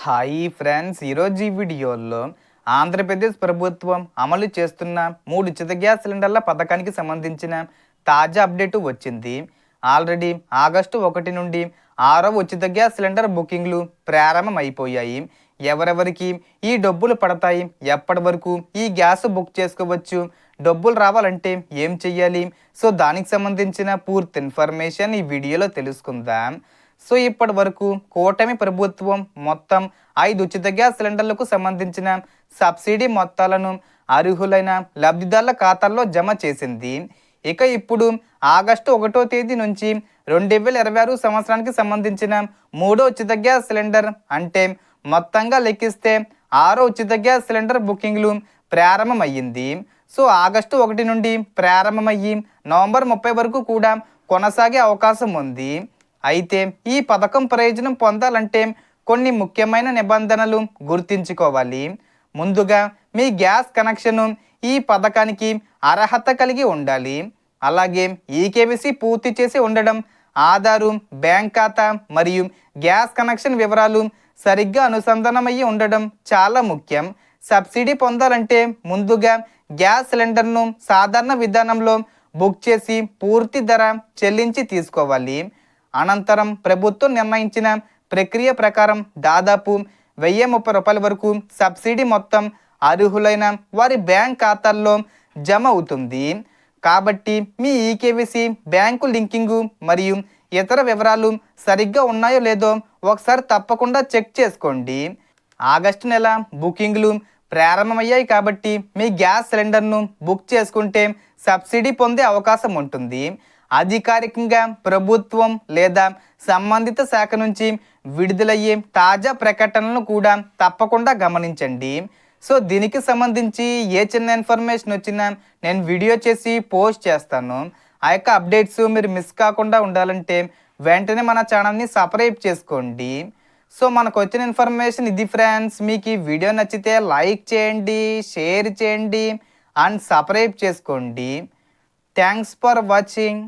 Hi friends, ఈరోజు ఈ వీడియోలో ఆంధ్రప్రదేశ్ ప్రభుత్వం అమలు చేస్తున్న 3 ఉచిత గ్యాస్ సిలిండర్ల పథకానికి సంబంధించిన తాజా అప్డేట్ వచ్చింది. ఆల్రెడీ ఆగస్టు 1 నుండి 6వ ఉచిత గ్యాస్ సిలిండర్ బుకింగ్లు ప్రారంభమైపోయాయి. ఎవరెవరికి ఈ డబ్బులు పడతాయి, ఎప్పటి వరకు ఈ గ్యాస్ బుక్ చేసుకోవచ్చు, డబ్బులు రావాలంటే ఏం చెయ్యాలి, సో దానికి సంబంధించిన పూర్తి ఇన్ఫర్మేషన్ ఈ వీడియోలో తెలుసుకుందాం. సో ఇప్పటి వరకు కూటమి ప్రభుత్వం మొత్తం 5 ఉచిత గ్యాస్ సిలిండర్లకు సంబంధించిన సబ్సిడీ మొత్తాలను అర్హులైన లబ్ధిదారుల ఖాతాల్లో జమ చేసింది. ఇక ఇప్పుడు ఆగస్టు 1వ తేదీ నుంచి 2026 సంవత్సరానికి సంబంధించిన 3వ ఉచిత గ్యాస్ సిలిండర్ అంటే మొత్తంగా లెక్కిస్తే 6వ ఉచిత గ్యాస్ సిలిండర్ బుకింగ్లు ప్రారంభమయ్యింది. సో ఆగస్టు 1 నుండి ప్రారంభమయ్యి నవంబర్ 30 వరకు కూడా కొనసాగే అవకాశం ఉంది. అయితే ఈ పథకం ప్రయోజనం పొందాలంటే కొన్ని ముఖ్యమైన నిబంధనలు గుర్తుంచుకోవాలి. ముందుగా మీ గ్యాస్ కనెక్షను ఈ పథకానికి అర్హత కలిగి ఉండాలి. అలాగే ఈకేవైసీ పూర్తి చేసి ఉండడం, ఆధారు, బ్యాంక్ ఖాతా మరియు గ్యాస్ కనెక్షన్ వివరాలు సరిగ్గా అనుసంధానమయ్యి ఉండడం చాలా ముఖ్యం. సబ్సిడీ పొందాలంటే ముందుగా గ్యాస్ సిలిండర్ను సాధారణ విధానంలో బుక్ చేసి పూర్తి ధర చెల్లించి తీసుకోవాలి. అనంతరం ప్రభుత్వం నిర్ణయించిన ప్రక్రియ ప్రకారం దాదాపు 1030 రూపాయల వరకు సబ్సిడీ మొత్తం అర్హులైన వారి బ్యాంక్ ఖాతాల్లో జమ అవుతుంది. కాబట్టి మీ ఈకేవైసీ, బ్యాంకు లింకింగు మరియు ఇతర వివరాలు సరిగ్గా ఉన్నాయో లేదో ఒకసారి తప్పకుండా చెక్ చేసుకోండి. ఆగస్టు నెల బుకింగ్లు ప్రారంభమయ్యాయి కాబట్టి మీ గ్యాస్ సిలిండర్ను బుక్ చేసుకుంటే సబ్సిడీ పొందే అవకాశం ఉంటుంది. అధికారికంగా ప్రభుత్వం లేదా సంబంధిత శాఖ నుంచి విడుదలయ్యే తాజా ప్రకటనలను కూడా తప్పకుండా గమనించండి. సో దీనికి సంబంధించి ఏ చిన్న ఇన్ఫర్మేషన్ వచ్చినా నేను వీడియో చేసి పోస్ట్ చేస్తాను. ఆ యొక్క అప్డేట్స్ మీరు మిస్ కాకుండా ఉండాలంటే వెంటనే మన ఛానల్ని సబ్స్క్రైబ్ చేసుకోండి. సో మనకు వచ్చిన ఇన్ఫర్మేషన్ ఇది ఫ్రెండ్స్. మీకు ఈ వీడియో నచ్చితే లైక్ చేయండి, షేర్ చేయండి అండ్ సబ్స్క్రైబ్ చేసుకోండి. Thanks for watching.